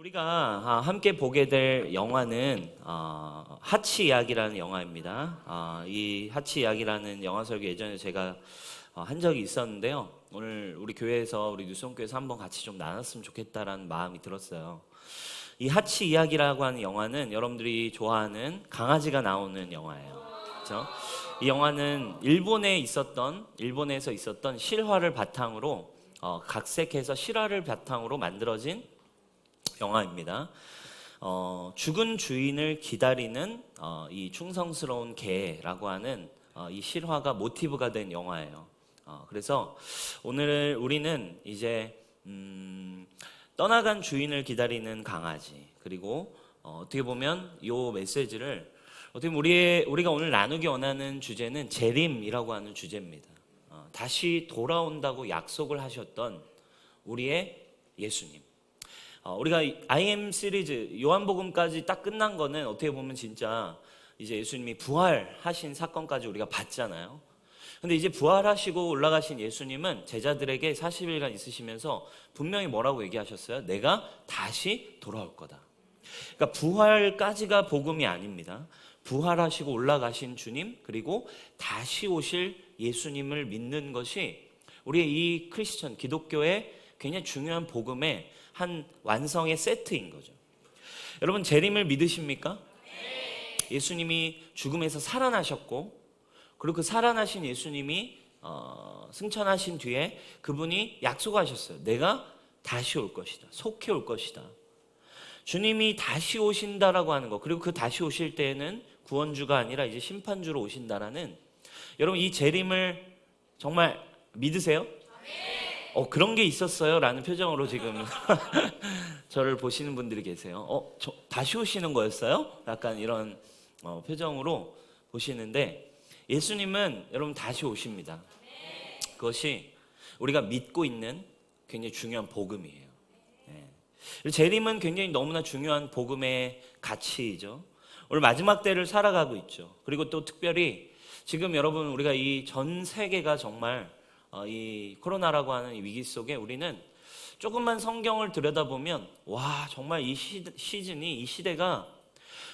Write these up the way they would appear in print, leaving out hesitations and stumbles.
우리가 함께 보게 될 영화는 하치 이야기라는 영화입니다. 이 하치 이야기라는 영화 설교 예전에 제가 한 적이 있었는데요. 오늘 우리 교회에서 우리 뉴스홈교회에서 한번 같이 좀 나눴으면 좋겠다라는 마음이 들었어요. 이 하치 이야기라고 하는 영화는 여러분들이 좋아하는 강아지가 나오는 영화예요. 그렇죠? 이 영화는 일본에서 있었던 실화를 바탕으로 각색해서 실화를 바탕으로 만들어진 영화입니다. 죽은 주인을 기다리는 이 충성스러운 개라고 하는 이 실화가 모티브가 된 영화예요. 그래서 오늘 우리는 이제 떠나간 주인을 기다리는 강아지, 그리고 어떻게 보면 이 메시지를 어떻게 보면 우리가 오늘 나누기 원하는 주제는 재림이라고 하는 주제입니다. 다시 돌아온다고 약속을 하셨던 우리의 예수님. 우리가 IM 시리즈 요한복음까지 딱 끝난 거는 어떻게 보면 진짜 이제 예수님이 부활하신 사건까지 우리가 봤잖아요. 근데 이제 부활하시고 올라가신 예수님은 제자들에게 40일간 있으시면서 분명히 뭐라고 얘기하셨어요? 내가 다시 돌아올 거다. 그러니까 부활까지가 복음이 아닙니다. 부활하시고 올라가신 주님, 그리고 다시 오실 예수님을 믿는 것이 우리의 이 크리스천 기독교의 굉장히 중요한 복음의 한 완성의 세트인 거죠. 여러분, 재림을 믿으십니까? 예수님이 죽음에서 살아나셨고, 그리고 그 살아나신 예수님이 승천하신 뒤에 그분이 약속하셨어요. 내가 다시 올 것이다. 속히 올 것이다. 주님이 다시 오신다라고 하는 거, 그리고 그 다시 오실 때에는 구원주가 아니라 이제 심판주로 오신다라는, 여러분 이 재림을 정말 믿으세요? 그런 게 있었어요 라는 표정으로 지금 저를 보시는 분들이 계세요. 다시 오시는 거였어요? 약간 이런 표정으로 보시는데, 예수님은 여러분 다시 오십니다. 그것이 우리가 믿고 있는 굉장히 중요한 복음이에요. 재림은 굉장히 너무나 중요한 복음의 가치이죠. 오늘 마지막 때를 살아가고 있죠. 그리고 또 특별히 지금 여러분 우리가 이 전 세계가 정말 이 코로나라고 하는 이 위기 속에 우리는 조금만 성경을 들여다보면 와, 정말 이 시즌이, 이 시대가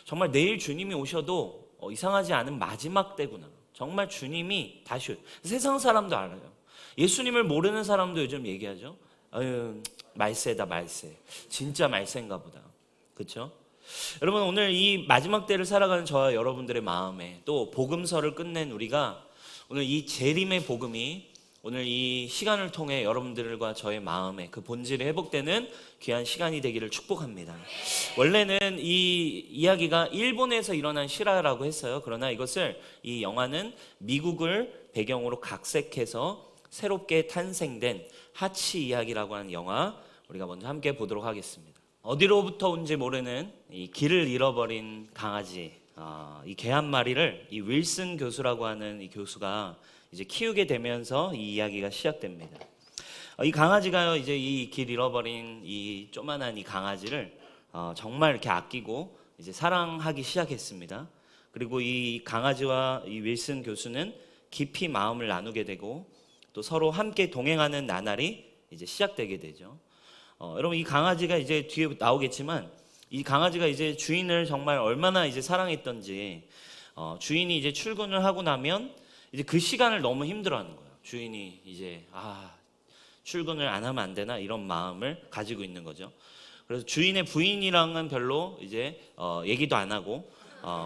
정말 내일 주님이 오셔도 이상하지 않은 마지막 때구나. 정말 주님이 다시 세상 사람도 알아요. 예수님을 모르는 사람도 요즘 얘기하죠. 아유, 말세다 말세. 진짜 말세인가 보다. 그렇죠? 여러분, 오늘 이 마지막 때를 살아가는 저와 여러분들의 마음에, 또 복음서를 끝낸 우리가 오늘 이 재림의 복음이 오늘 이 시간을 통해 여러분들과 저의 마음에 그 본질이 회복되는 귀한 시간이 되기를 축복합니다. 원래는 이 이야기가 일본에서 일어난 실화라고 했어요. 그러나 이것을, 이 영화는 미국을 배경으로 각색해서 새롭게 탄생된 하치 이야기라고 하는 영화, 우리가 먼저 함께 보도록 하겠습니다. 어디로부터 온지 모르는 이 길을 잃어버린 강아지, 이 개 한 마리를 이 윌슨 교수라고 하는 이 교수가 이제 키우게 되면서 이 이야기가 시작됩니다. 이 강아지가요, 이제 이 길 잃어버린 이 조만한 이 강아지를 정말 이렇게 아끼고 이제 사랑하기 시작했습니다. 그리고 이 강아지와 이 윌슨 교수는 깊이 마음을 나누게 되고, 또 서로 함께 동행하는 나날이 이제 시작되게 되죠. 여러분, 이 강아지가 이제 뒤에 나오겠지만, 이 강아지가 이제 주인을 정말 얼마나 이제 사랑했던지, 주인이 이제 출근을 하고 나면 이제 그 시간을 너무 힘들어하는 거예요. 주인이 이제 출근을 안 하면 안 되나, 이런 마음을 가지고 있는 거죠. 그래서 주인의 부인이랑은 별로 이제 얘기도 안 하고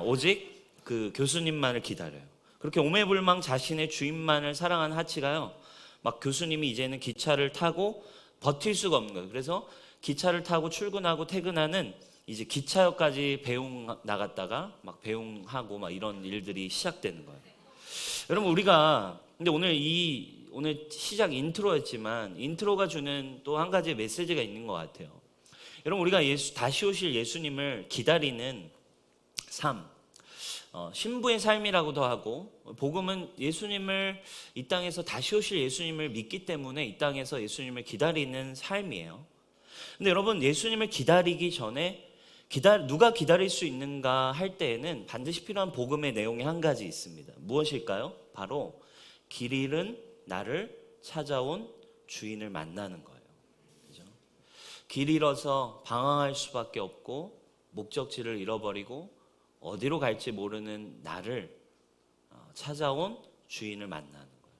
오직 그 교수님만을 기다려요. 그렇게 오매불망 자신의 주인만을 사랑한 하치가요, 막 교수님이 이제는 기차를 타고 버틸 수가 없는 거예요. 그래서 기차를 타고 출근하고 퇴근하는 이제 기차역까지 배웅 나갔다가 막 배웅하고 막 이런 일들이 시작되는 거예요. 여러분, 우리가 근데 오늘 시작 인트로였지만, 인트로가 주는 또 한 가지 메시지가 있는 것 같아요. 여러분, 우리가 다시 오실 예수님을 기다리는 삶, 신부의 삶이라고도 하고, 복음은 예수님을, 이 땅에서 다시 오실 예수님을 믿기 때문에 이 땅에서 예수님을 기다리는 삶이에요. 근데 여러분, 예수님을 기다리기 전에 누가 기다릴 수 있는가 할 때에는 반드시 필요한 복음의 내용이 한 가지 있습니다. 무엇일까요? 바로 길 잃은 나를 찾아온 주인을 만나는 거예요. 그죠? 길 잃어서 방황할 수밖에 없고 목적지를 잃어버리고 어디로 갈지 모르는 나를 찾아온 주인을 만나는 거예요.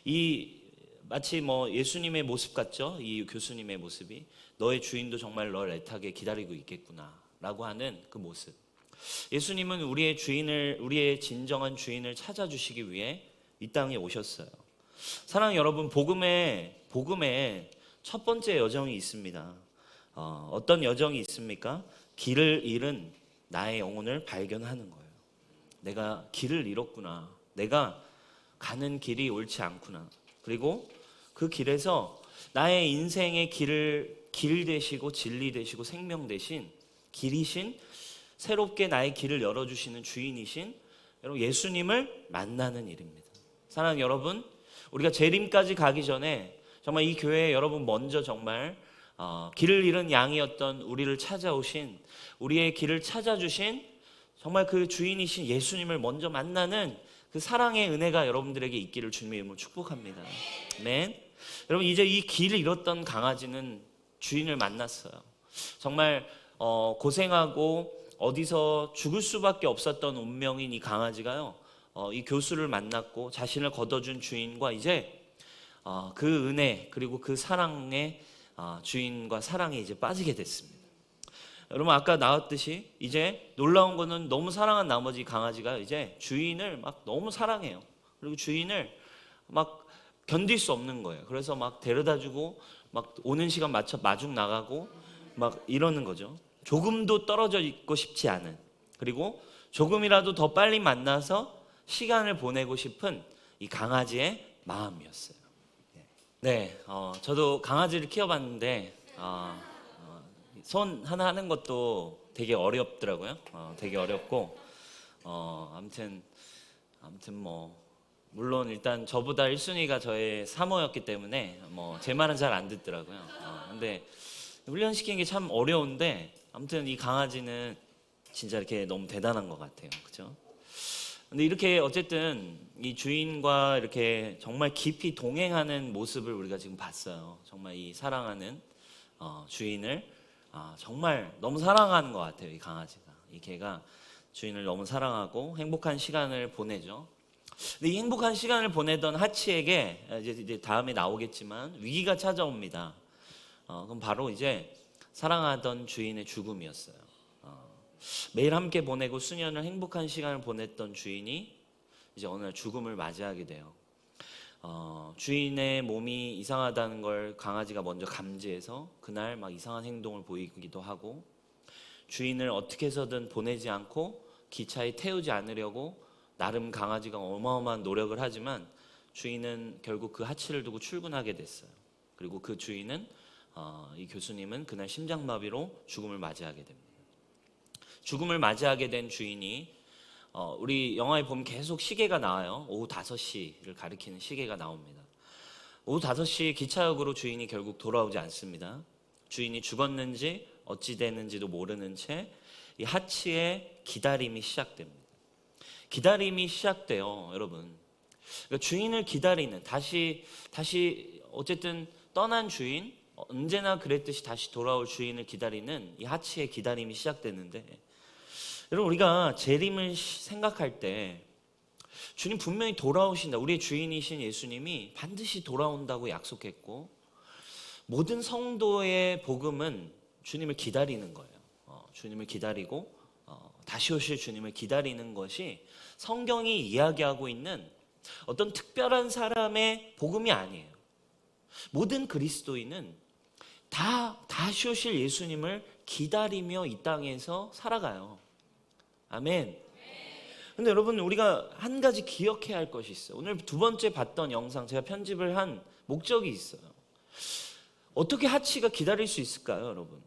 이 마치 예수님의 모습 같죠? 이 교수님의 모습이 너의 주인도 정말 너를 애타게 기다리고 있겠구나라고 하는 그 모습. 예수님은 우리의 진정한 주인을 찾아주시기 위해 이 땅에 오셨어요. 사랑하는 여러분, 복음에 첫 번째 여정이 있습니다. 어떤 여정이 있습니까? 길을 잃은 나의 영혼을 발견하는 거예요. 내가 길을 잃었구나. 내가 가는 길이 옳지 않구나. 그리고 그 길에서 나의 인생의 길 되시고 진리 되시고 생명 되신 길이신, 새롭게 나의 길을 열어주시는 주인이신 여러분 예수님을 만나는 일입니다. 사랑하는 여러분, 우리가 재림까지 가기 전에 정말 이 교회에 여러분 먼저 정말 길을 잃은 양이었던 우리를 찾아오신, 우리의 길을 찾아주신 정말 그 주인이신 예수님을 먼저 만나는 그 사랑의 은혜가 여러분들에게 있기를 주님의 이름으로 축복합니다. 아멘. 여러분, 이제 이 길을 잃었던 강아지는 주인을 만났어요. 정말 고생하고 어디서 죽을 수밖에 없었던 운명인 이 강아지가요, 이 교수를 만났고 자신을 걷어준 주인과 이제 그 은혜 그리고 그 사랑의 주인과 사랑에 이제 빠지게 됐습니다. 여러분, 아까 나왔듯이 이제 놀라운 거는 너무 사랑한 나머지 강아지가 이제 주인을 막 너무 사랑해요. 그리고 주인을 막 견딜 수 없는 거예요. 그래서 막 데려다주고 막 오는 시간 맞춰 마중 나가고 막 이러는 거죠. 조금도 떨어져 있고 싶지 않은, 그리고 조금이라도 더 빨리 만나서 시간을 보내고 싶은 이 강아지의 마음이었어요. 네, 저도 강아지를 키워봤는데 손 하나 하는 것도 되게 어렵더라고요. 되게 어렵고 아무튼 물론 일단 저보다 1순위가 저의 사모였기 때문에 제 말은 잘 안 듣더라고요. 근데 훈련시키는 게 참 어려운데 아무튼 이 강아지는 진짜 이렇게 너무 대단한 것 같아요. 그렇죠? 근데 이렇게 어쨌든 이 주인과 이렇게 정말 깊이 동행하는 모습을 우리가 지금 봤어요. 정말 이 사랑하는 주인을 정말 너무 사랑하는 것 같아요. 이 강아지가, 이 개가 주인을 너무 사랑하고 행복한 시간을 보내죠. 근데 이 행복한 시간을 보내던 하치에게 이제 다음에 나오겠지만 위기가 찾아옵니다. 그럼 바로 이제 사랑하던 주인의 죽음이었어요. 매일 함께 보내고 수년을 행복한 시간을 보냈던 주인이 이제 어느 날 죽음을 맞이하게 돼요. 주인의 몸이 이상하다는 걸 강아지가 먼저 감지해서 그날 막 이상한 행동을 보이기도 하고, 주인을 어떻게 해서든 보내지 않고 기차에 태우지 않으려고 나름 강아지가 어마어마한 노력을 하지만 주인은 결국 그 하치를 두고 출근하게 됐어요. 그리고 그 주인은 이 교수님은 그날 심장마비로 죽음을 맞이하게 됩니다. 죽음을 맞이하게 된 주인이 우리 영화에 보면 계속 시계가 나와요. 오후 5시를 가리키는 시계가 나옵니다. 오후 5시 기차역으로 주인이 결국 돌아오지 않습니다. 주인이 죽었는지 어찌 됐는지도 모르는 채 이 하치의 기다림이 시작됩니다. 기다림이 시작돼요, 여러분. 그러니까 주인을 기다리는, 다시 어쨌든 떠난 주인, 언제나 그랬듯이 다시 돌아올 주인을 기다리는 이 하치의 기다림이 시작되는데, 여러분, 우리가 재림을 생각할 때 주님 분명히 돌아오신다, 우리의 주인이신 예수님이 반드시 돌아온다고 약속했고, 모든 성도의 복음은 주님을 기다리는 거예요. 주님을 기다리고 다시 오실 주님을 기다리는 것이 성경이 이야기하고 있는 어떤 특별한 사람의 복음이 아니에요. 모든 그리스도인은 다 다시 오실 예수님을 기다리며 이 땅에서 살아가요. 아멘. 근데 여러분, 우리가 한 가지 기억해야 할 것이 있어요. 오늘 두 번째 봤던 영상 제가 편집을 한 목적이 있어요. 어떻게 하치가 기다릴 수 있을까요, 여러분?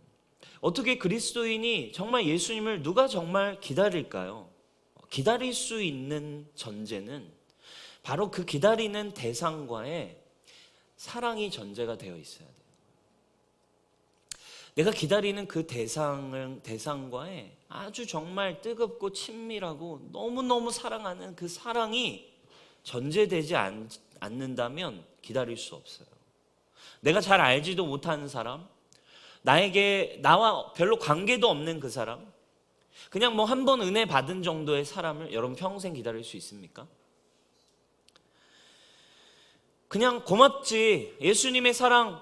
어떻게 그리스도인이 정말 예수님을 누가 정말 기다릴까요? 기다릴 수 있는 전제는 바로 그 기다리는 대상과의 사랑이 전제가 되어 있어야 돼요. 내가 기다리는 그 대상과의 아주 정말 뜨겁고 친밀하고 너무너무 사랑하는 그 사랑이 전제되지 않는다면 기다릴 수 없어요. 내가 잘 알지도 못하는 사람, 나와 별로 관계도 없는 그 사람, 그냥 뭐 한 번 은혜 받은 정도의 사람을 여러분 평생 기다릴 수 있습니까? 그냥 고맙지, 예수님의 사랑,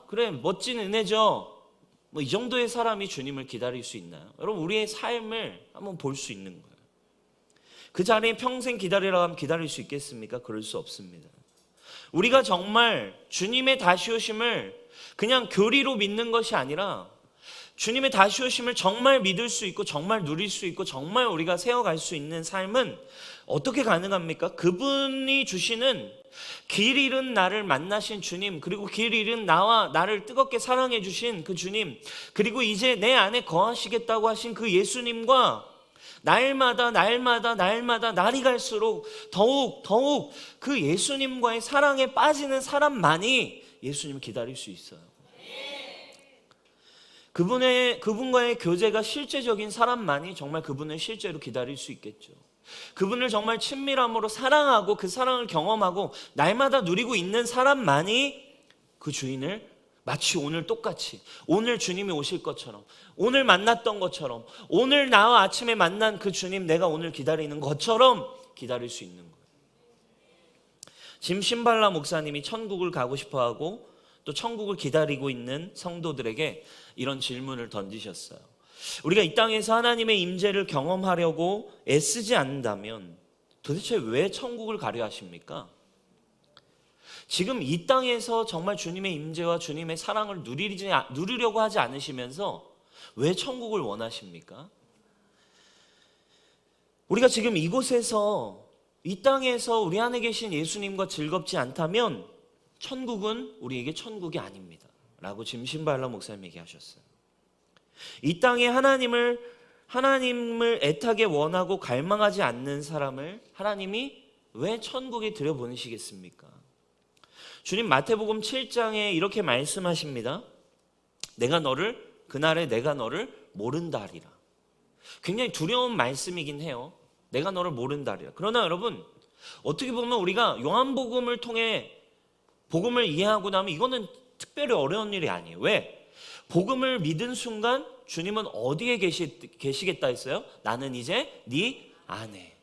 그래 멋진 은혜죠, 뭐 이 정도의 사람이 주님을 기다릴 수 있나요? 여러분, 우리의 삶을 한번 볼 수 있는 거예요. 그 자리에 평생 기다리라고 하면 기다릴 수 있겠습니까? 그럴 수 없습니다. 우리가 정말 주님의 다시 오심을 그냥 교리로 믿는 것이 아니라 주님의 다시 오심을 정말 믿을 수 있고 정말 누릴 수 있고 정말 우리가 세워갈 수 있는 삶은 어떻게 가능합니까? 그분이 주시는 길 잃은 나를 만나신 주님, 그리고 길 잃은 나와 나를 뜨겁게 사랑해 주신 그 주님, 그리고 이제 내 안에 거하시겠다고 하신 그 예수님과 날마다 날이 갈수록 더욱 그 예수님과의 사랑에 빠지는 사람만이 예수님을 기다릴 수 있어요. 그분과의 교제가 실제적인 사람만이 정말 그분을 실제로 기다릴 수 있겠죠. 그분을 정말 친밀함으로 사랑하고 그 사랑을 경험하고 날마다 누리고 있는 사람만이 그 주인을 마치 오늘 똑같이, 오늘 주님이 오실 것처럼, 오늘 만났던 것처럼, 오늘 나와 아침에 만난 그 주님 내가 오늘 기다리는 것처럼 기다릴 수 있는 거예요. 짐 신발라 목사님이 천국을 가고 싶어하고 또 천국을 기다리고 있는 성도들에게 이런 질문을 던지셨어요. 우리가 이 땅에서 하나님의 임재를 경험하려고 애쓰지 않는다면 도대체 왜 천국을 가려 하십니까? 지금 이 땅에서 정말 주님의 임재와 주님의 사랑을 누리려고 하지 않으시면서 왜 천국을 원하십니까? 우리가 지금 이곳에서, 이 땅에서 우리 안에 계신 예수님과 즐겁지 않다면 천국은 우리에게 천국이 아닙니다 라고 짐 신발라 목사님 얘기하셨어요. 이 땅에 하나님을 애타게 원하고 갈망하지 않는 사람을 하나님이 왜 천국에 들여보내시겠습니까? 주님 마태복음 7장에 이렇게 말씀하십니다. 그날에 내가 너를 모른다 하리라. 굉장히 두려운 말씀이긴 해요. 내가 너를 모른다 하리라. 그러나 여러분, 어떻게 보면 우리가 요한복음을 통해 복음을 이해하고 나면 이거는 특별히 어려운 일이 아니에요. 왜? 복음을 믿은 순간 주님은 어디에 계시겠다 했어요? 나는 이제 네 안에.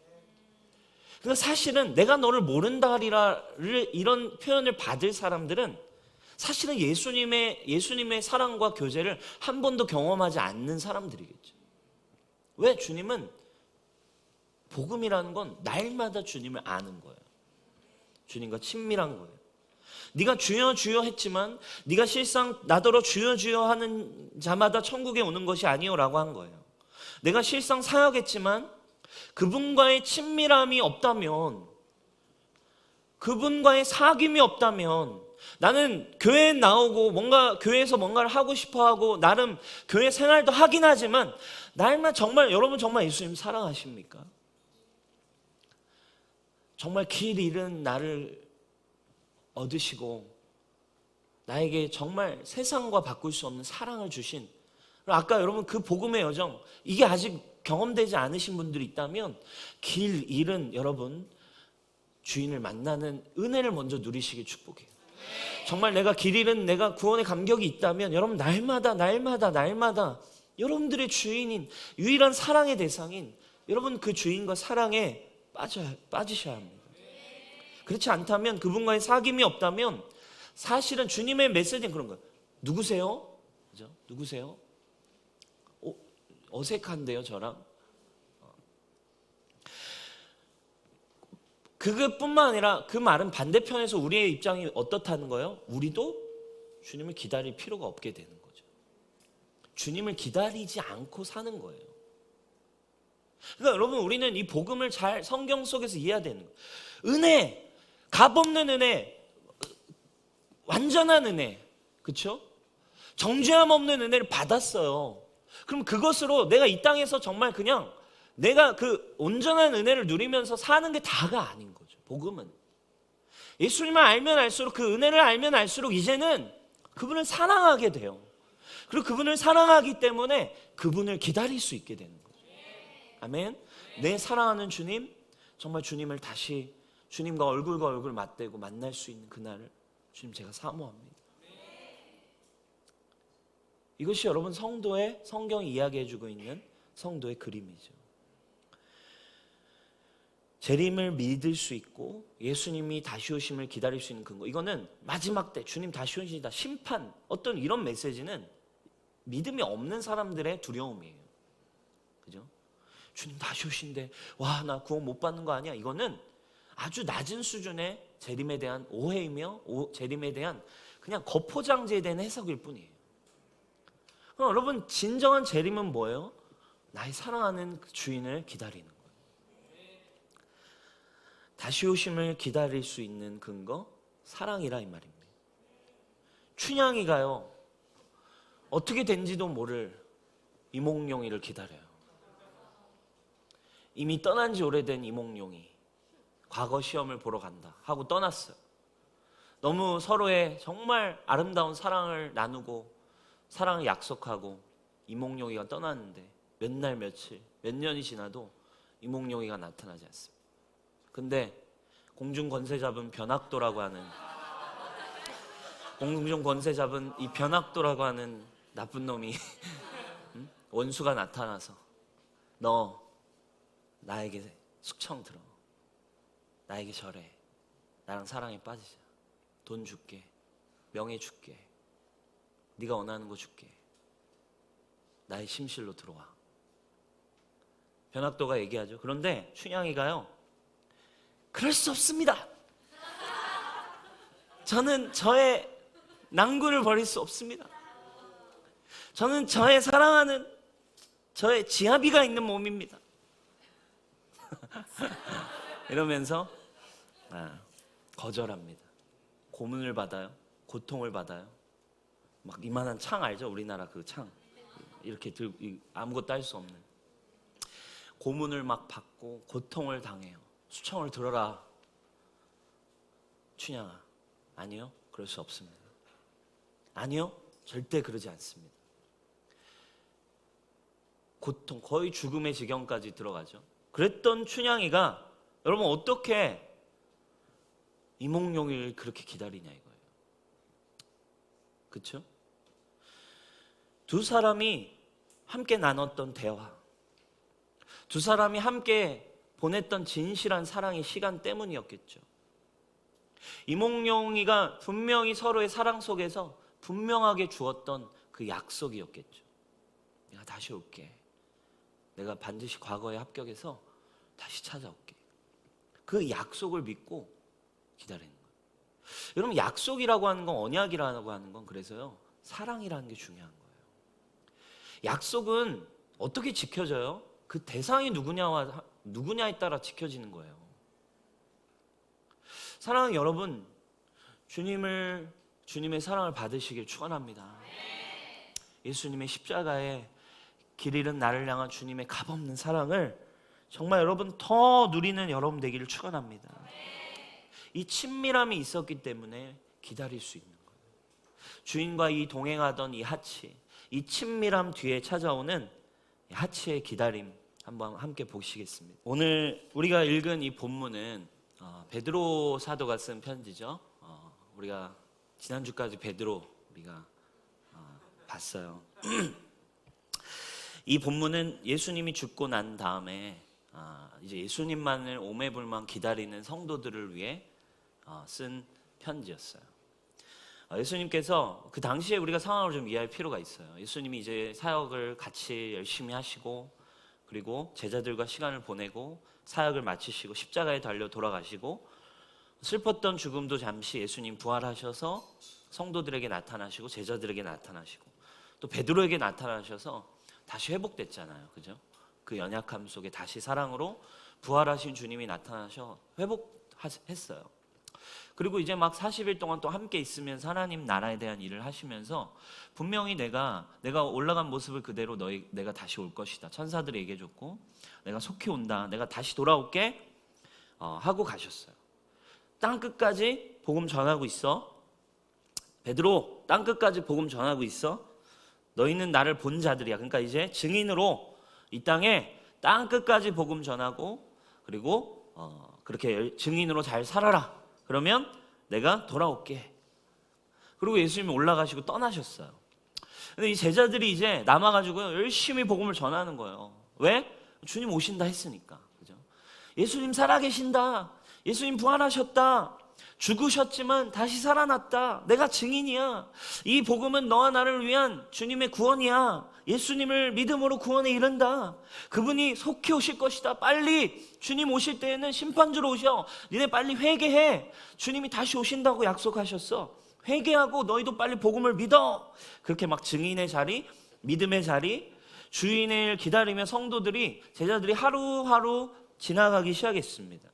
그러니까 사실은 내가 너를 모른다 하리라를 이런 표현을 받을 사람들은 사실은 예수님의 사랑과 교제를 한 번도 경험하지 않는 사람들이겠죠. 왜? 주님은 복음이라는 건 날마다 주님을 아는 거예요. 주님과 친밀한 거예요. 네가 주여 주여 했지만 네가 실상 나더러 주여 주여 하는 자마다 천국에 오는 것이 아니오라고 한 거예요. 내가 실상 사역했지만 그분과의 친밀함이 없다면, 그분과의 사귐이 없다면, 나는 교회에 나오고 교회에서 뭔가를 하고 싶어하고 나름 교회 생활도 하긴 하지만 여러분 정말 예수님 사랑하십니까? 정말 길 잃은 나를 얻으시고 나에게 정말 세상과 바꿀 수 없는 사랑을 주신, 아까 여러분 그 복음의 여정, 이게 아직 경험되지 않으신 분들이 있다면 길 잃은 여러분 주인을 만나는 은혜를 먼저 누리시길 축복해요. 정말 내가 길 잃은 내가 구원의 감격이 있다면 여러분 날마다 여러분들의 주인인, 유일한 사랑의 대상인 여러분 그 주인과 사랑에 빠지셔야 합니다. 그렇지 않다면, 그분과의 사귐이 없다면 사실은 주님의 메시지는 그런 거예요. 누구세요? 그죠? 누구세요? 어색한데요, 저랑? 그것뿐만 아니라 그 말은 반대편에서 우리의 입장이 어떻다는 거예요? 우리도 주님을 기다릴 필요가 없게 되는 거죠. 주님을 기다리지 않고 사는 거예요. 그러니까 여러분, 우리는 이 복음을 잘 성경 속에서 이해해야 되는 거예요. 은혜, 값없는 은혜, 완전한 은혜, 그렇죠? 정죄함 없는 은혜를 받았어요. 그럼 그것으로 내가 이 땅에서 정말 그냥 내가 그 온전한 은혜를 누리면서 사는 게 다가 아닌 거죠. 복음은 예수님을 알면 알수록, 그 은혜를 알면 알수록 이제는 그분을 사랑하게 돼요. 그리고 그분을 사랑하기 때문에 그분을 기다릴 수 있게 되는 거죠. 아멘. 내 사랑하는 주님, 정말 주님을 다시 주님과 얼굴과 얼굴 맞대고 만날 수 있는 그날을 주님 제가 사모합니다. 이것이 여러분 성도의 성경이 이야기해주고 있는 성도의 그림이죠. 재림을 믿을 수 있고 예수님이 다시 오심을 기다릴 수 있는 근거, 이거는 마지막 때 주님 다시 오신다, 심판, 어떤 이런 메시지는 믿음이 없는 사람들의 두려움이에요. 그죠? 주님 다시 오신대, 와, 나 구원 못 받는 거 아니야? 이거는 아주 낮은 수준의 재림에 대한 오해이며 재림에 대한 그냥 겉포장지에 대한 해석일 뿐이에요. 그럼 여러분, 진정한 재림은 뭐예요? 나의 사랑하는 주인을 기다리는 거예요. 다시 오심을 기다릴 수 있는 근거, 사랑이라 이 말입니다. 춘향이가요, 어떻게 된지도 모를 이몽룡이를 기다려요. 이미 떠난 지 오래된 이몽룡이 과거 시험을 보러 간다 하고 떠났어요. 너무 서로의 정말 아름다운 사랑을 나누고 사랑을 약속하고 이몽룡이가 떠났는데 몇 날 며칠, 몇 년이 지나도 이몽룡이가 나타나지 않습니다. 근데 공중 권세 잡은 변학도라고 하는, 공중 권세 잡은 이 변학도라고 하는 나쁜 놈이 원수가 나타나서 너 나에게 숙청 들어, 나에게 절해, 나랑 사랑에 빠지자, 돈 줄게, 명예 줄게, 네가 원하는 거 줄게, 나의 심실로 들어와. 변학도가 얘기하죠. 그런데 춘향이가요, 그럴 수 없습니다. 저는 저의 낭군을 버릴 수 없습니다. 저는 저의 사랑하는 저의 지아비가 있는 몸입니다. 이러면서 거절합니다. 고문을 받아요. 고통을 받아요. 막 이만한 창 알죠? 우리나라 그 창 이렇게 들고 아무것도 할 수 없는 고문을 막 받고 고통을 당해요. 수청을 들어라. 춘향아, 아니요, 그럴 수 없습니다. 아니요, 절대 그러지 않습니다. 고통, 거의 죽음의 지경까지 들어가죠. 그랬던 춘향이가 여러분 어떻게 이몽룡을 그렇게 기다리냐 이거예요. 그렇죠? 두 사람이 함께 나눴던 대화, 두 사람이 함께 보냈던 진실한 사랑의 시간 때문이었겠죠. 이몽룡이가 분명히 서로의 사랑 속에서 분명하게 주었던 그 약속이었겠죠. 내가 다시 올게. 내가 반드시 과거에 합격해서 다시 찾아올게. 그 약속을 믿고 기다리는 거예요. 여러분, 약속이라고 하는 건, 언약이라고 하는 건 그래서요, 사랑이라는 게 중요한 거예요. 약속은 어떻게 지켜져요? 그 대상이 누구냐에 따라 지켜지는 거예요. 사랑하는 여러분, 주님의 사랑을 받으시길 축원합니다. 예수님의 십자가에 길 잃은 나를 향한 주님의 값없는 사랑을 정말 여러분 더 누리는 여러분 되기를 축원합니다. 이 친밀함이 있었기 때문에 기다릴 수 있는 거예요. 주인과 이 동행하던 이 하치, 이 친밀함 뒤에 찾아오는 하치의 기다림 한번 함께 보시겠습니다. 오늘 우리가 읽은 이 본문은 베드로 사도가 쓴 편지죠. 우리가 지난주까지 베드로 우리가 봤어요. 이 본문은 예수님이 죽고 난 다음에 이제 예수님만을 오매불망 기다리는 성도들을 위해 쓴 편지였어요. 예수님께서 그 당시에 우리가 상황을 좀 이해할 필요가 있어요. 예수님이 이제 사역을 같이 열심히 하시고, 그리고 제자들과 시간을 보내고 사역을 마치시고 십자가에 달려 돌아가시고, 슬펐던 죽음도 잠시 예수님 부활하셔서 성도들에게 나타나시고 제자들에게 나타나시고 또 베드로에게 나타나셔서 다시 회복됐잖아요. 그죠? 그 연약함 속에 다시 사랑으로 부활하신 주님이 나타나셔 회복했어요. 그리고 이제 막 40일 동안 또 함께 있으면서 하나님 나라에 대한 일을 하시면서 분명히 내가 올라간 모습을 그대로 내가 다시 올 것이다. 천사들이 얘기해줬고 내가 속히 온다. 내가 다시 돌아올게 하고 가셨어요. 땅끝까지 복음 전하고 있어. 베드로, 땅끝까지 복음 전하고 있어. 너희는 나를 본 자들이야. 그러니까 이제 증인으로 이 땅에 땅끝까지 복음 전하고, 그리고 그렇게 증인으로 잘 살아라. 그러면 내가 돌아올게. 그리고 예수님이 올라가시고 떠나셨어요. 근데 이 제자들이 이제 남아가지고 열심히 복음을 전하는 거예요. 왜? 주님 오신다 했으니까. 그죠? 예수님 살아계신다. 예수님 부활하셨다. 죽으셨지만 다시 살아났다. 내가 증인이야. 이 복음은 너와 나를 위한 주님의 구원이야. 예수님을 믿음으로 구원에 이른다. 그분이 속히 오실 것이다. 빨리 주님 오실 때에는 심판주로 오셔. 니네 빨리 회개해. 주님이 다시 오신다고 약속하셨어. 회개하고 너희도 빨리 복음을 믿어. 그렇게 막 증인의 자리, 믿음의 자리, 주인을 기다리며 성도들이, 제자들이 하루하루 지나가기 시작했습니다.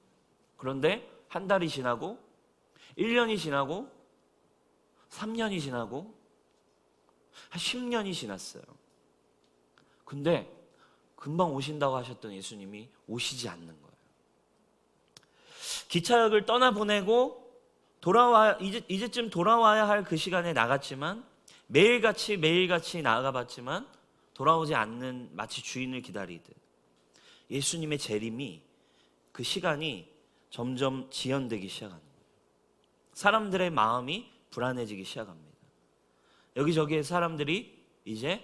그런데 한 달이 지나고 1년이 지나고 3년이 지나고 한 10년이 지났어요. 근데 금방 오신다고 하셨던 예수님이 오시지 않는 거예요. 기차역을 떠나보내고 이제쯤 돌아와야 할 그 시간에 나갔지만 매일같이 나가봤지만 돌아오지 않는, 마치 주인을 기다리듯 예수님의 재림이, 그 시간이 점점 지연되기 시작하는 거예요. 사람들의 마음이 불안해지기 시작합니다. 여기저기에 사람들이 이제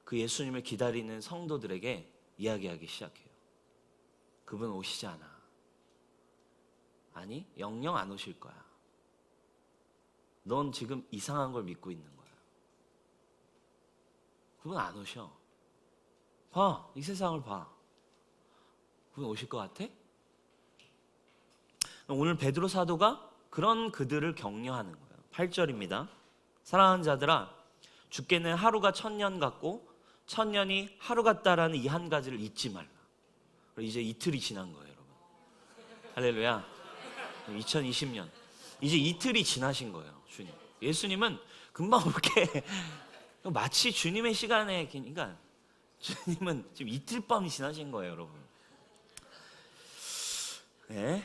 그 예수님을 기다리는 성도들에게 이야기하기 시작해요. 그분 오시지 않아. 아니, 영영 안 오실 거야. 넌 지금 이상한 걸 믿고 있는 거야. 그분 안 오셔. 봐, 이 세상을 봐. 그분 오실 것 같아? 오늘 베드로 사도가 그런 그들을 격려하는 거예요. 8절입니다. 사랑하는 자들아, 주께는 하루가 1000년 같고 1000년이 하루 같다라는 이 한 가지를 잊지 말라. 이제 이틀이 지난 거예요, 여러분. 할렐루야. 2020년 이제 이틀이 지나신 거예요. 주님, 예수님은 금방 올게. 마치 주님의 시간에, 그러니까 주님은 지금 이틀 밤이 지나신 거예요, 여러분. 네.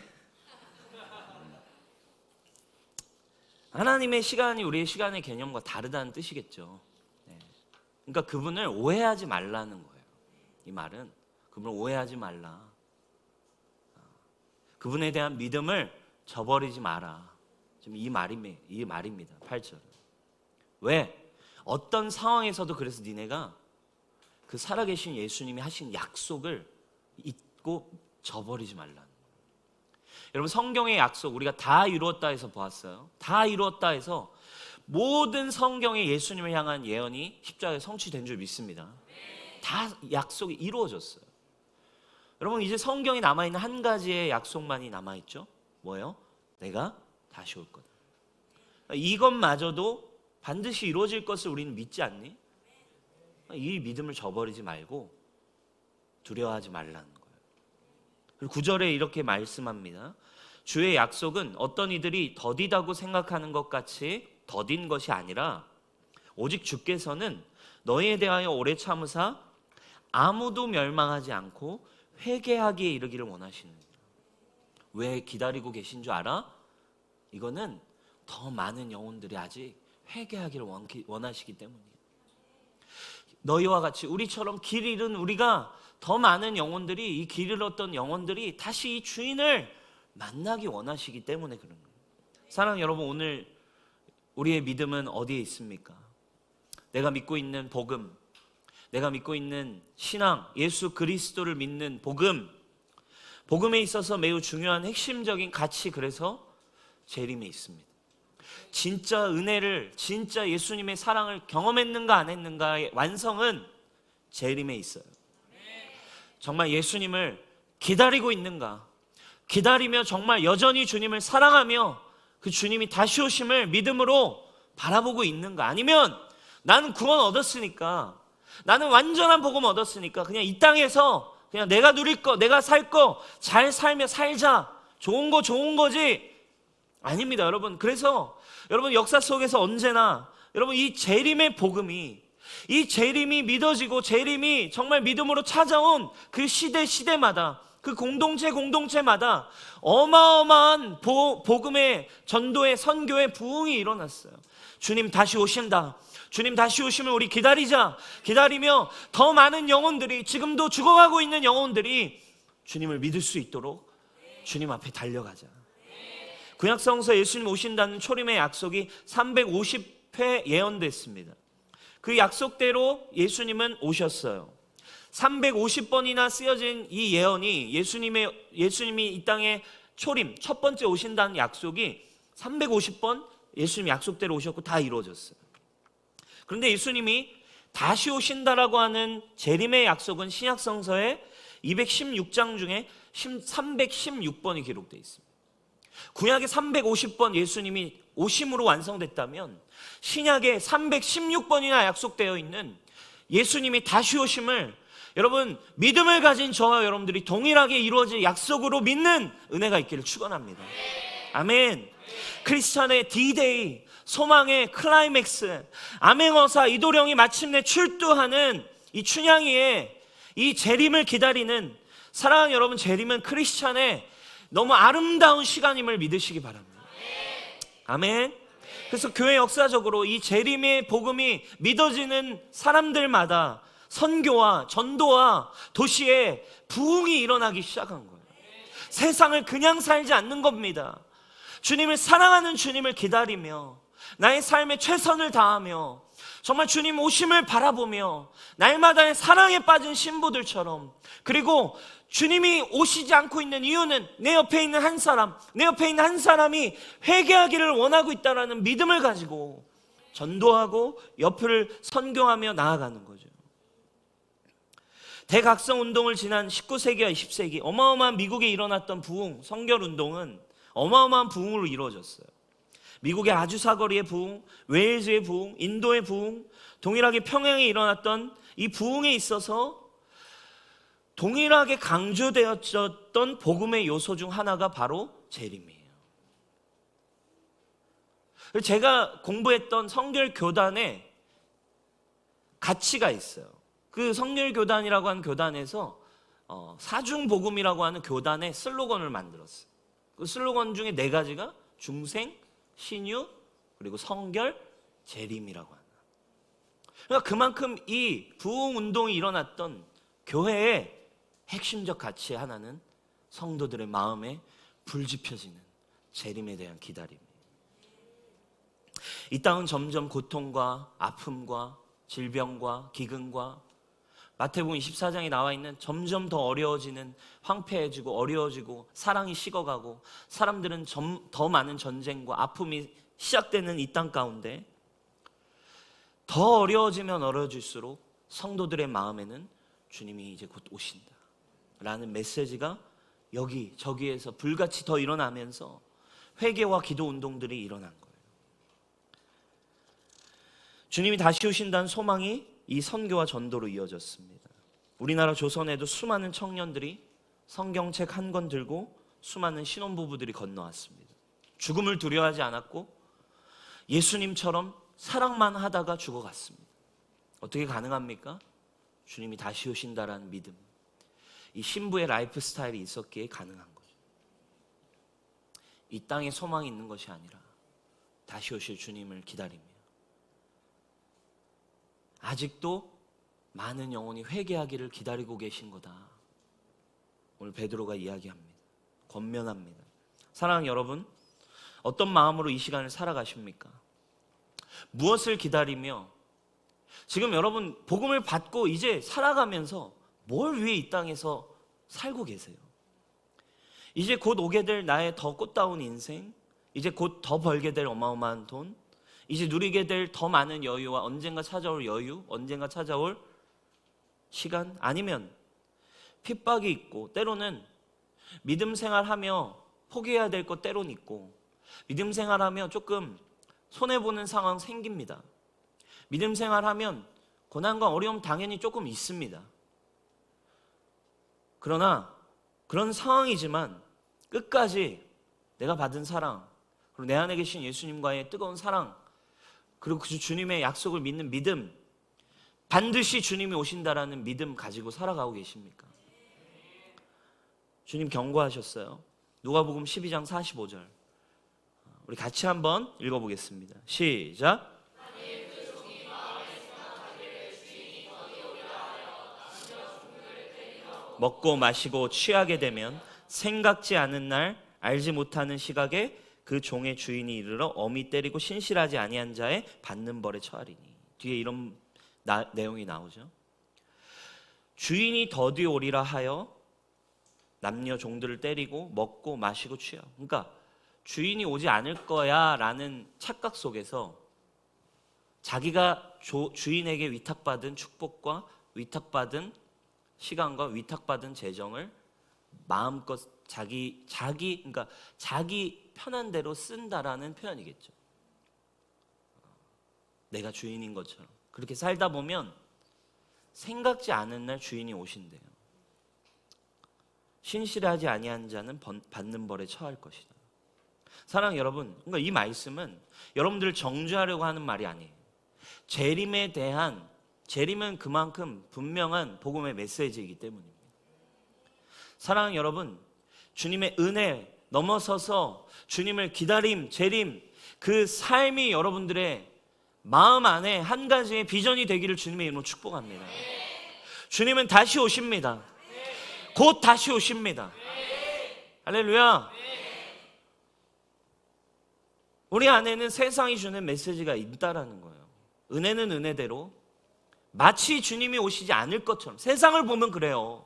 하나님의 시간이 우리의 시간의 개념과 다르다는 뜻이겠죠. 네. 그러니까 그분을 오해하지 말라는 거예요. 이 말은 그분을 오해하지 말라. 그분에 대한 믿음을 저버리지 마라. 지금 이 말입니다. 8절. 왜? 어떤 상황에서도 그래서 니네가 그 살아계신 예수님이 하신 약속을 잊고 저버리지 말라는 거예요. 여러분, 성경의 약속 우리가 다 이루었다 해서 보았어요. 다 이루었다 해서 모든 성경의 예수님을 향한 예언이 십자가에 성취된 줄 믿습니다. 다 약속이 이루어졌어요. 여러분, 이제 성경에 남아있는 한 가지의 약속만이 남아있죠. 뭐예요? 내가 다시 올 거다. 이것마저도 반드시 이루어질 것을 우리는 믿지 않니? 이 믿음을 저버리지 말고 두려워하지 말라는 거예요. 그리고 9절에 이렇게 말씀합니다. 주의 약속은 어떤 이들이 더디다고 생각하는 것 같이 더딘 것이 아니라 오직 주께서는 너희에 대하여 오래 참으사 아무도 멸망하지 않고 회개하기에 이르기를 원하시는. 왜 기다리고 계신 줄 알아? 이거는 더 많은 영혼들이 아직 회개하기를 원하시기 때문이에요. 너희와 같이 우리처럼 길 잃은 우리가, 더 많은 영혼들이, 이 길 잃었던 영혼들이 다시 이 주인을 만나기 원하시기 때문에 그런 거예요. 사랑하는 여러분, 오늘 우리의 믿음은 어디에 있습니까? 내가 믿고 있는 복음, 내가 믿고 있는 신앙, 예수 그리스도를 믿는 복음, 복음에 있어서 매우 중요한 핵심적인 가치, 그래서 재림에 있습니다. 진짜 은혜를, 진짜 예수님의 사랑을 경험했는가 안 했는가의 완성은 재림에 있어요. 정말 예수님을 기다리고 있는가, 기다리며 정말 여전히 주님을 사랑하며 그 주님이 다시 오심을 믿음으로 바라보고 있는가, 아니면 나는 구원 얻었으니까, 나는 완전한 복음 얻었으니까 그냥 이 땅에서 그냥 내가 누릴 거, 내가 살 거 잘 살며 살자, 좋은 거 좋은 거지. 아닙니다, 여러분. 그래서 여러분, 역사 속에서 언제나 여러분, 이 재림의 복음이, 이 재림이 믿어지고 재림이 정말 믿음으로 찾아온 그 시대마다, 그 공동체마다 어마어마한 복음의 전도의 선교의 부흥이 일어났어요. 주님 다시 오신다. 주님 다시 오시면 우리 기다리자. 기다리며 더 많은 영혼들이, 지금도 죽어가고 있는 영혼들이 주님을 믿을 수 있도록 주님 앞에 달려가자. 구약성서 예수님 오신다는 초림의 약속이 350회 예언됐습니다. 그 약속대로 예수님은 오셨어요. 350번이나 쓰여진 이 예언이 예수님이 이 땅에 초림 첫 번째 오신다는 약속이 350번 예수님 약속대로 오셨고 다 이루어졌어요. 그런데 예수님이 다시 오신다라고 하는 재림의 약속은 신약성서의 216장 중에 316번이 기록되어 있습니다. 구약의 350번 예수님이 오심으로 완성됐다면 신약에 316번이나 약속되어 있는 예수님이 다시 오심을 여러분 믿음을 가진 저와 여러분들이 동일하게 이루어질 약속으로 믿는 은혜가 있기를 축원합니다. 아멘. 크리스찬의 D-Day, 소망의 클라이맥스, 암행어사 이도령이 마침내 출두하는 이 춘향이의 이 재림을 기다리는 사랑하는 여러분, 재림은 크리스찬의 너무 아름다운 시간임을 믿으시기 바랍니다. 아멘. 그래서 교회 역사적으로 이 재림의 복음이 믿어지는 사람들마다 선교와 전도와 도시에 부흥이 일어나기 시작한 거예요. 세상을 그냥 살지 않는 겁니다. 주님을 사랑하는 주님을 기다리며 나의 삶에 최선을 다하며 정말 주님 오심을 바라보며 날마다의 사랑에 빠진 신부들처럼, 그리고 주님이 오시지 않고 있는 이유는 내 옆에 있는 한 사람이 회개하기를 원하고 있다는 믿음을 가지고 전도하고 옆을 선교하며 나아가는 거죠. 대각성 운동을 지난 19세기와 20세기 어마어마한 미국에 일어났던 부흥, 성결 운동은 어마어마한 부흥으로 이루어졌어요. 미국의 아주 사거리의 부흥, 웨일즈의 부흥, 인도의 부흥, 동일하게 평양에 일어났던 이 부흥에 있어서 동일하게 강조되었던 복음의 요소 중 하나가 바로 재림이에요. 제가 공부했던 성결교단에 가치가 있어요. 그 성결교단이라고 하는 교단에서 사중복음이라고 하는 교단의 슬로건을 만들었어요. 그 슬로건 중에 4가지가 중생, 신유, 그리고 성결, 재림이라고 하나. 그러니까 그만큼 이 부흥운동이 일어났던 교회의 핵심적 가치 하나는 성도들의 마음에 불 지펴지는 재림에 대한 기다림이에요. 이 땅은 점점 고통과 아픔과 질병과 기근과 마태복음 24장에 나와 있는 점점 더 어려워지는, 황폐해지고 어려워지고 사랑이 식어가고 사람들은 더 많은 전쟁과 아픔이 시작되는 이 땅 가운데 더 어려워지면 어려워질수록 성도들의 마음에는 주님이 이제 곧 오신다 라는 메시지가 여기 저기에서 불같이 더 일어나면서 회개와 기도 운동들이 일어난 거예요. 주님이 다시 오신다는 소망이 이 선교와 전도로 이어졌습니다. 우리나라 조선에도 수많은 청년들이 성경책 한 권 들고 수많은 신혼부부들이 건너왔습니다. 죽음을 두려워하지 않았고 예수님처럼 사랑만 하다가 죽어갔습니다. 어떻게 가능합니까? 주님이 다시 오신다라는 믿음, 이 신부의 라이프 스타일이 있었기에 가능한 거죠. 이 땅에 소망이 있는 것이 아니라 다시 오실 주님을 기다리며 아직도 많은 영혼이 회개하기를 기다리고 계신 거다. 오늘 베드로가 이야기합니다. 권면합니다. 사랑하는 여러분, 어떤 마음으로 이 시간을 살아가십니까? 무엇을 기다리며 지금 여러분 복음을 받고 이제 살아가면서 뭘 위해 이 땅에서 살고 계세요? 이제 곧 오게 될 나의 더 꽃다운 인생, 이제 곧 더 벌게 될 어마어마한 돈, 이제 누리게 될 더 많은 여유와 언젠가 찾아올 여유, 언젠가 찾아올 시간, 아니면 핍박이 있고 때로는 믿음 생활하며 포기해야 될 것 때론 있고 믿음 생활하며 조금 손해보는 상황 생깁니다. 믿음 생활하면 고난과 어려움 당연히 조금 있습니다. 그러나 그런 상황이지만 끝까지 내가 받은 사랑, 그리고 내 안에 계신 예수님과의 뜨거운 사랑, 그리고 그 주님의 약속을 믿는 믿음, 반드시 주님이 오신다라는 믿음 가지고 살아가고 계십니까? 주님 경고하셨어요. 누가복음 12장 45절. 우리 같이 한번 읽어보겠습니다. 시작. 먹고 마시고 취하게 되면 생각지 않은 날 알지 못하는 시각에 그 종의 주인이 이르러 엄히 때리고 신실하지 아니한 자의 받는 벌에 처하리니. 뒤에 이런 내용이 나오죠. 주인이 더디 오리라 하여 남녀 종들을 때리고 먹고 마시고 취하고, 그러니까 주인이 오지 않을 거야 라는 착각 속에서 자기가 주인에게 위탁받은 축복과 위탁받은 시간과 위탁받은 재정을 마음껏 그러니까 자기 편한 대로 쓴다라는 표현이겠죠. 내가 주인인 것처럼 그렇게 살다 보면 생각지 않은 날 주인이 오신대요. 신실하지 아니한 자는 받는 벌에 처할 것이다. 사랑하는 여러분, 그러니까 이 말씀은 여러분들을 정죄하려고 하는 말이 아니에요. 재림은 그만큼 분명한 복음의 메시지이기 때문입니다. 사랑하는 여러분, 주님의 은혜 넘어서서 주님을 기다림, 재림, 그 삶이 여러분들의 마음 안에 한 가지의 비전이 되기를 주님의 이름으로 축복합니다. 주님은 다시 오십니다. 곧 다시 오십니다. 할렐루야. 우리 안에는 세상이 주는 메시지가 있다라는 거예요. 은혜는 은혜대로 마치 주님이 오시지 않을 것처럼, 세상을 보면 그래요.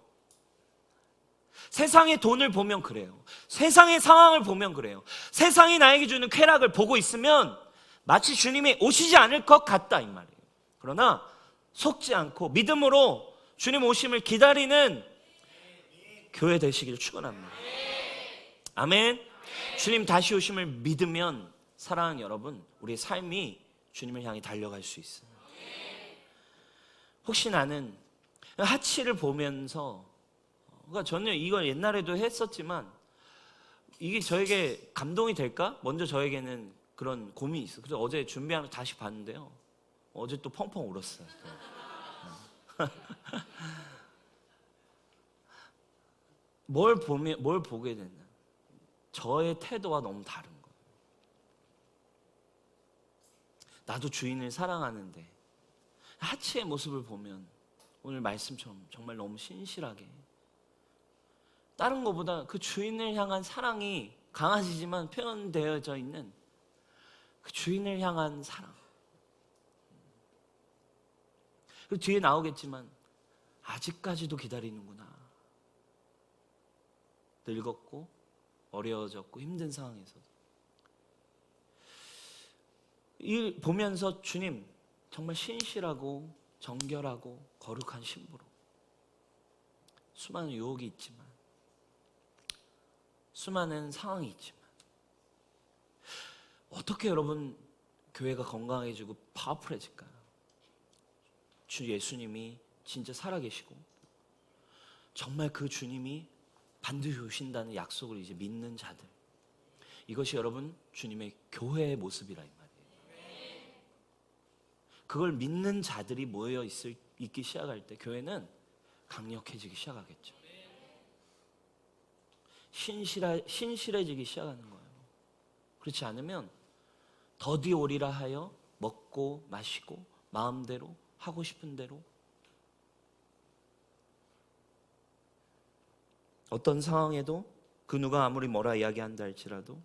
세상의 돈을 보면 그래요. 세상의 상황을 보면 그래요. 세상이 나에게 주는 쾌락을 보고 있으면 마치 주님이 오시지 않을 것 같다 이 말이에요. 그러나 속지 않고 믿음으로 주님 오심을 기다리는 교회 되시기를 축원합니다. 아멘. 주님 다시 오심을 믿으면 사랑하는 여러분, 우리의 삶이 주님을 향해 달려갈 수 있어요. 혹시 나는 하치를 보면서, 그러니까 저는 이걸 옛날에도 했었지만 이게 저에게 감동이 될까? 먼저 저에게는 그런 고민이 있어요. 그래서 어제 준비하면서 다시 봤는데요, 어제 또 펑펑 울었어요. 뭘 보게 됐나? 저의 태도와 너무 다른 거예요. 나도 주인을 사랑하는데 하치의 모습을 보면 오늘 말씀처럼 정말 너무 신실하게, 다른 것보다 그 주인을 향한 사랑이 강아지지만 표현되어져 있는 그 주인을 향한 사랑. 그리고 뒤에 나오겠지만 아직까지도 기다리는구나. 늙었고 어려워졌고 힘든 상황에서도 이 보면서 주님 정말 신실하고 정결하고 거룩한 신부로, 수많은 유혹이 있지만, 수많은 상황이 있지만, 어떻게 여러분 교회가 건강해지고 파워풀해질까요? 주 예수님이 진짜 살아계시고 정말 그 주님이 반드시 오신다는 약속을 이제 믿는 자들, 이것이 여러분 주님의 교회의 모습이라 이 말이에요. 그걸 믿는 자들이 모여 있기 시작할 때 교회는 강력해지기 시작하겠죠. 신실해지기 시작하는 거예요. 그렇지 않으면 더디 오리라 하여 먹고 마시고 마음대로 하고 싶은 대로, 어떤 상황에도 그 누가 아무리 뭐라 이야기한다 할지라도,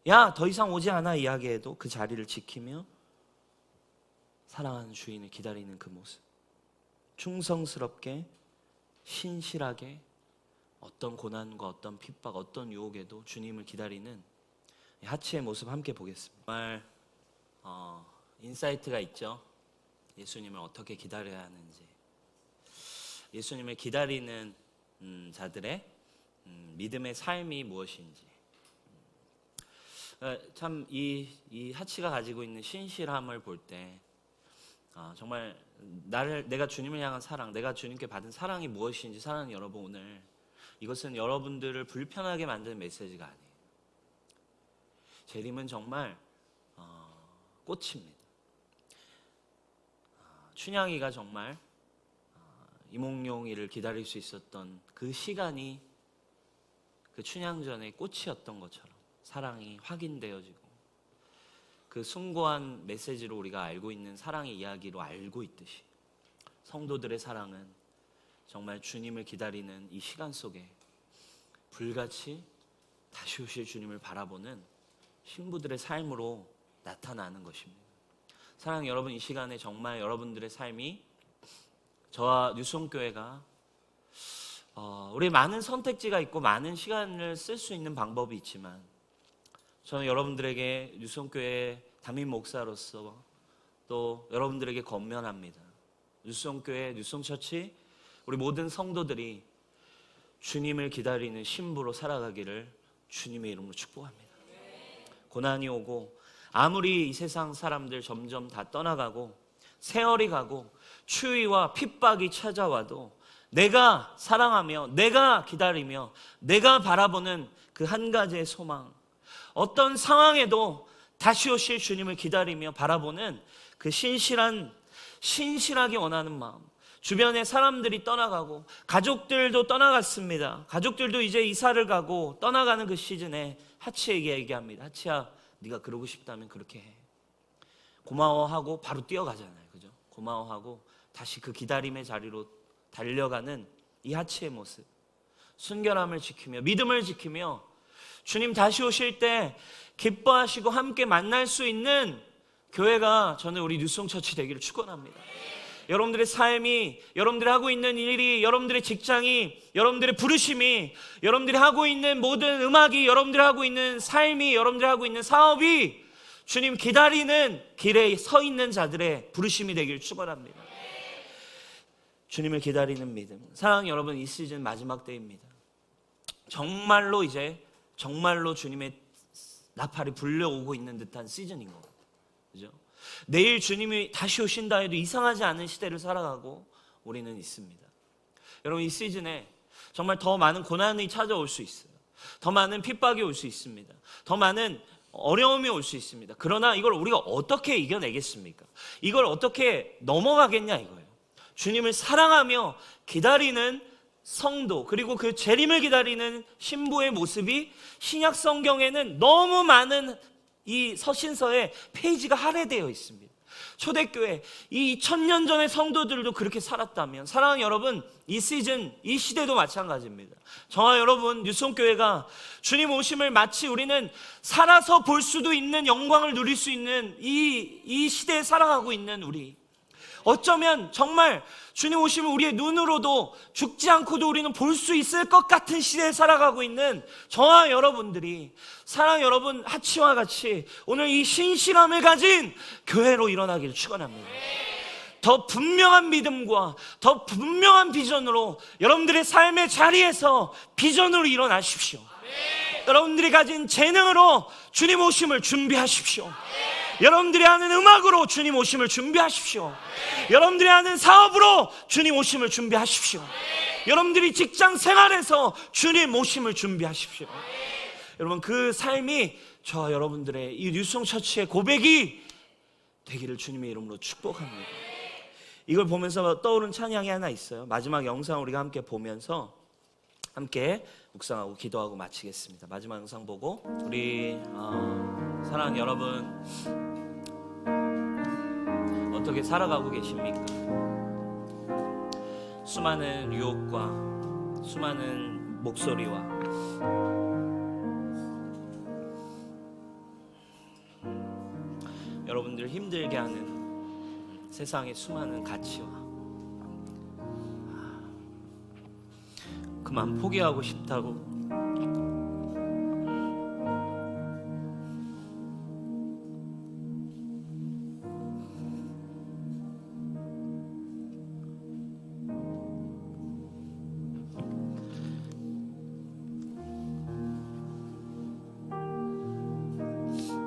야 더 이상 오지 않아 이야기해도 그 자리를 지키며 사랑하는 주인을 기다리는 그 모습, 충성스럽게 신실하게 어떤 고난과 어떤 핍박, 어떤 유혹에도 주님을 기다리는 하치의 모습 함께 보겠습니다. 정말 인사이트가 있죠. 예수님을 어떻게 기다려야 하는지, 예수님을 기다리는 자들의 믿음의 삶이 무엇인지. 참 이 하치가 가지고 있는 신실함을 볼 때 정말 내가 주님을 향한 사랑, 내가 주님께 받은 사랑이 무엇인지, 사랑하는 여러분, 오늘 이것은 여러분들을 불편하게 만드는 메시지가 아니에요. 재림은 정말 꽃입니다. 춘향이가 정말 이몽룡이를 기다릴 수 있었던 그 시간이 그 춘향전의 꽃이었던 것처럼 사랑이 확인되어지고, 그 숭고한 메시지로 우리가 알고 있는 사랑의 이야기로 알고 있듯이 성도들의 사랑은 정말 주님을 기다리는 이 시간 속에 불같이 다시 오실 주님을 바라보는 신부들의 삶으로 나타나는 것입니다. 사랑하는 여러분, 이 시간에 정말 여러분들의 삶이 저와 뉴송교회가 우리 많은 선택지가 있고 많은 시간을 쓸 수 있는 방법이 있지만, 저는 여러분들에게 뉴송교회 담임 목사로서 또 여러분들에게 권면합니다. 뉴송교회, 뉴송처치, 우리 모든 성도들이 주님을 기다리는 신부로 살아가기를 주님의 이름으로 축복합니다. 고난이 오고 아무리 이 세상 사람들 점점 다 떠나가고 세월이 가고 추위와 핍박이 찾아와도 내가 사랑하며 내가 기다리며 내가 바라보는 그 한 가지의 소망, 어떤 상황에도 다시 오실 주님을 기다리며 바라보는 그 신실하게 원하는 마음. 주변에 사람들이 떠나가고 가족들도 떠나갔습니다. 가족들도 이제 이사를 가고 떠나가는 그 시즌에 하치에게 얘기합니다. 하치야, 네가 그러고 싶다면 그렇게 해. 고마워하고 바로 뛰어가잖아요. 그죠? 고마워하고 다시 그 기다림의 자리로 달려가는 이 하치의 모습, 순결함을 지키며 믿음을 지키며 주님 다시 오실 때 기뻐하시고 함께 만날 수 있는 교회가 저는 우리 뉴송처치 되기를 축원합니다. 여러분들의 삶이, 여러분들이 하고 있는 일이, 여러분들의 직장이, 여러분들의 부르심이, 여러분들이 하고 있는 모든 음악이, 여러분들이 하고 있는 삶이, 여러분들이 하고 있는 사업이 주님 기다리는 길에 서 있는 자들의 부르심이 되기를 축원합니다. 주님을 기다리는 믿음. 사랑하는 여러분, 이 시즌 마지막 때입니다. 정말로 주님의 나팔이 불려오고 있는 듯한 시즌인 것 같아요. 그죠? 내일 주님이 다시 오신다 해도 이상하지 않은 시대를 살아가고 우리는 있습니다. 여러분, 이 시즌에 정말 더 많은 고난이 찾아올 수 있어요. 더 많은 핍박이 올 수 있습니다. 더 많은 어려움이 올 수 있습니다. 그러나 이걸 우리가 어떻게 이겨내겠습니까? 이걸 어떻게 넘어가겠냐 이거예요. 주님을 사랑하며 기다리는 성도, 그리고 그 재림을 기다리는 신부의 모습이 신약 성경에는 너무 많은 이 서신서에 페이지가 할애되어 있습니다. 초대교회, 이 2000년 전의 성도들도 그렇게 살았다면, 사랑하는 여러분, 이 시즌, 이 시대도 마찬가지입니다. 저와 여러분, 뉴송교회가 주님 오심을 마치 우리는 살아서 볼 수도 있는 영광을 누릴 수 있는 이 시대에 살아가고 있는 우리, 어쩌면 정말 주님 오시면 우리의 눈으로도 죽지 않고도 우리는 볼 수 있을 것 같은 시대에 살아가고 있는 저와 여러분들이, 사랑 여러분, 하치와 같이 오늘 이 신실함을 가진 교회로 일어나기를 축원합니다. 더 분명한 믿음과 더 분명한 비전으로 여러분들의 삶의 자리에서 비전으로 일어나십시오. 여러분들이 가진 재능으로 주님 오심을 준비하십시오. 여러분들이 하는 음악으로 주님 오심을 준비하십시오. 여러분들이 하는 사업으로 주님 오심을 준비하십시오. 여러분들이 직장 생활에서 주님 오심을 준비하십시오. 여러분, 그 삶이 저와 여러분들의 이 뉴송처치의 고백이 되기를 주님의 이름으로 축복합니다. 이걸 보면서 떠오른 찬양이 하나 있어요. 마지막 영상 우리가 함께 보면서 함께 묵상하고 기도하고 마치겠습니다. 마지막 영상 보고 우리 사랑하는 여러분, 어떻게 살아가고 계십니까? 수많은 유혹과 수많은 목소리와 여러분들 힘들게 하는 세상의 수많은 가치와 그만 포기하고 싶다고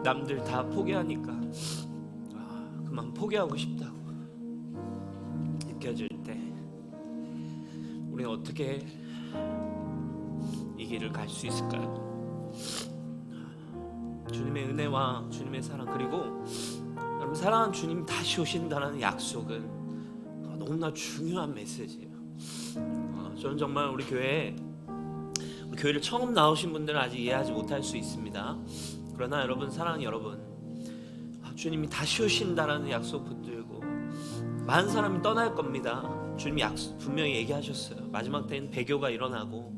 남들 다 포기하니까 그만 포기하고 싶다고 느껴질 때 우리는 어떻게 이 길을 갈 수 있을까요? 주님의 은혜와 주님의 사랑, 그리고 여러분, 사랑하는 주님 다시 오신다는 약속은 너무나 중요한 메시지예요. 저는 정말 우리 교회를 처음 나오신 분들은 아직 이해하지 못할 수 있습니다. 그러나 여러분, 사랑하는 여러분, 주님이 다시 오신다라는 약속 붙들고 많은 사람이 떠날 겁니다. 주님이 분명히 얘기하셨어요. 마지막 때는 배교가 일어나고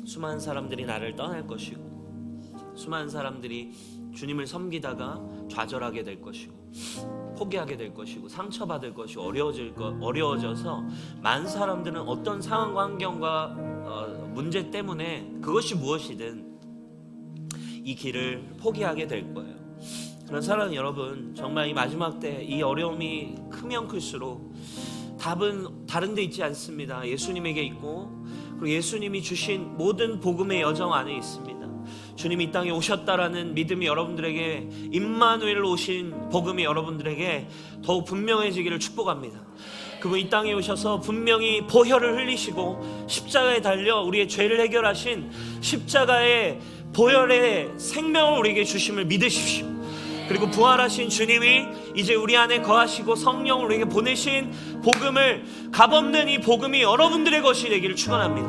수많은 사람들이 나를 떠날 것이고 수많은 사람들이 주님을 섬기다가 좌절하게 될 것이고 포기하게 될 것이고 상처받을 것이 어려워져서 많은 사람들은 어떤 상황과 환경과 문제 때문에 그것이 무엇이든 이 길을 포기하게 될 거예요. 그런 사랑하는 여러분, 정말 이 마지막 때 이 어려움이 크면 클수록 답은 다른 데 있지 않습니다. 예수님에게 있고, 그리고 예수님이 주신 모든 복음의 여정 안에 있습니다. 주님이 이 땅에 오셨다라는 믿음이 여러분들에게, 임마누엘로 오신 복음이 여러분들에게 더욱 분명해지기를 축복합니다. 그분 이 땅에 오셔서 분명히 보혈을 흘리시고 십자가에 달려 우리의 죄를 해결하신 십자가의 보혈의 생명을 우리에게 주심을 믿으십시오. 그리고 부활하신 주님이 이제 우리 안에 거하시고 성령을 우리에게 보내신 복음을, 값없는 이 복음이 여러분들의 것이 되기를 축원합니다.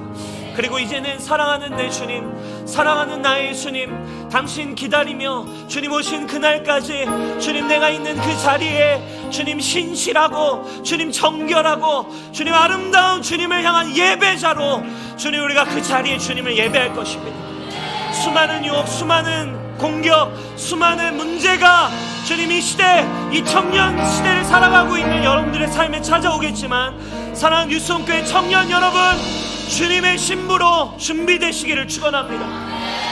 그리고 이제는 사랑하는 내 주님, 사랑하는 나의 예수님, 당신 기다리며 주님 오신 그날까지 주님 내가 있는 그 자리에 주님 신실하고 주님 정결하고 주님 아름다운 주님을 향한 예배자로 주님 우리가 그 자리에 주님을 예배할 것입니다. 수많은 유혹, 수많은 공격, 수많은 문제가 주님 이 시대, 이 청년 시대를 살아가고 있는 여러분들의 삶에 찾아오겠지만, 사랑하는 뉴스홈교회 청년 여러분, 주님의 신부로 준비되시기를 축원합니다.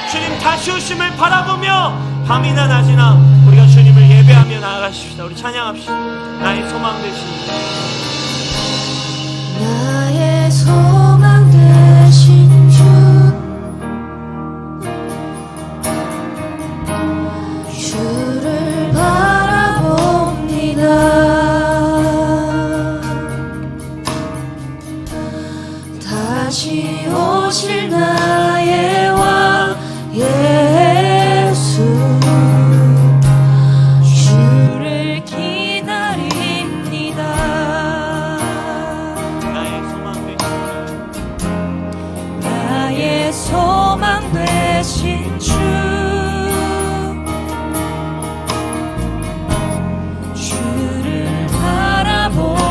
주님 다시 오심을 바라보며 밤이나 낮이나 우리가 주님을 예배하며 나아가십시다. 우리 찬양합시다. 나의 소망 되신 나의 소망 되신 주, 주를 바라봅니다. 다시 오실 나의 왕 예수, 주를 기다립니다. 나의 소망 되신 주, 주를 바라봅니다.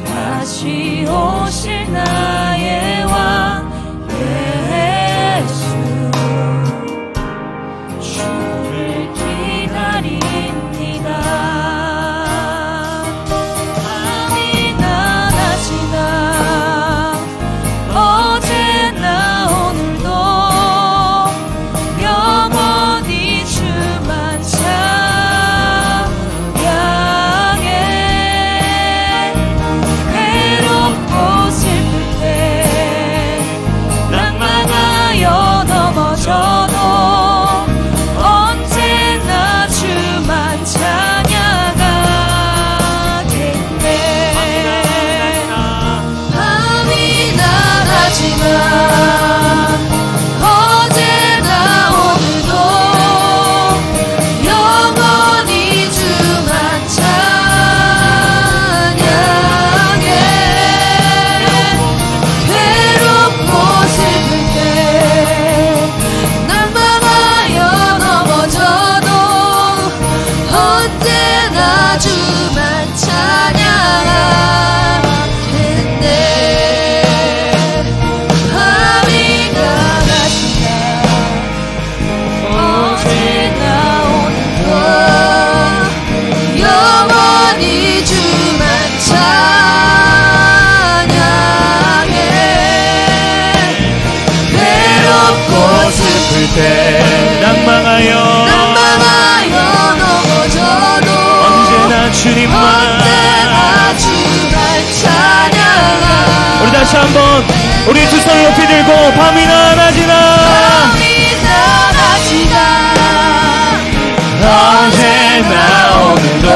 다시 오실 나의 왕 예수, 주를 기다립니다. 밤이나 낮이나 어제나 오늘도 영원히 주만 찬양해. 외롭고 슬플 때 낭만하여 넘어져도 언제나 주만 찬양하겠네. 밤이나 낮이나 어제나 오늘도 영원히 주만 찬양해. 괴롭고 슬플 때 낭만하여 넘어져도 언제나 주만 찬양하겠네. 밤이나 낮이나 어제나 오늘도 영원히 주만 찬양해. 외롭고 슬플 때 낭망하여 넘어져도 언제나 주님만, 언제나 주만 찬양하. 우리 다시 한번 우리 두 손을 높이 들고 밤이나 낮이나 밤이나 낮이나 언제나 오늘도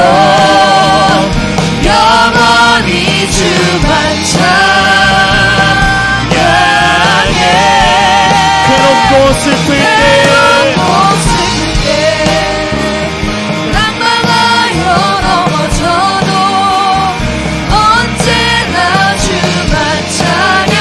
영원히 주만 찬양해. 괴롭고 슬플 때 괴롭고 슬플 때 낭만하여 넘어져도 언제나 주만 찬양하겠네.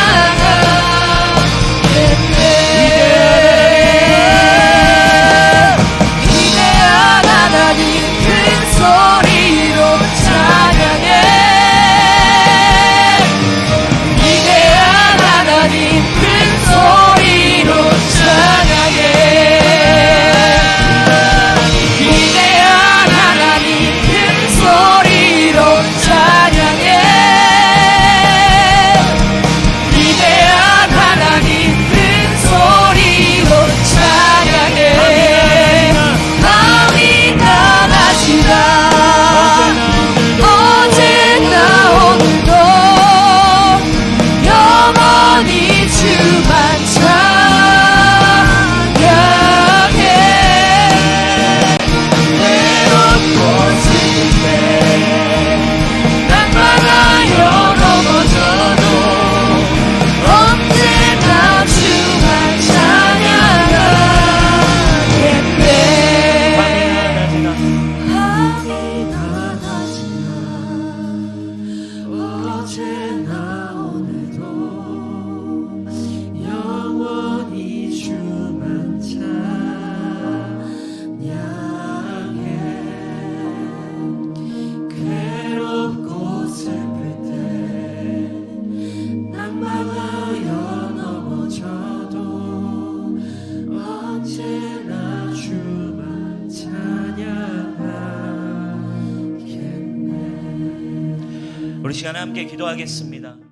우리 시간에 함께 기도하겠습니다.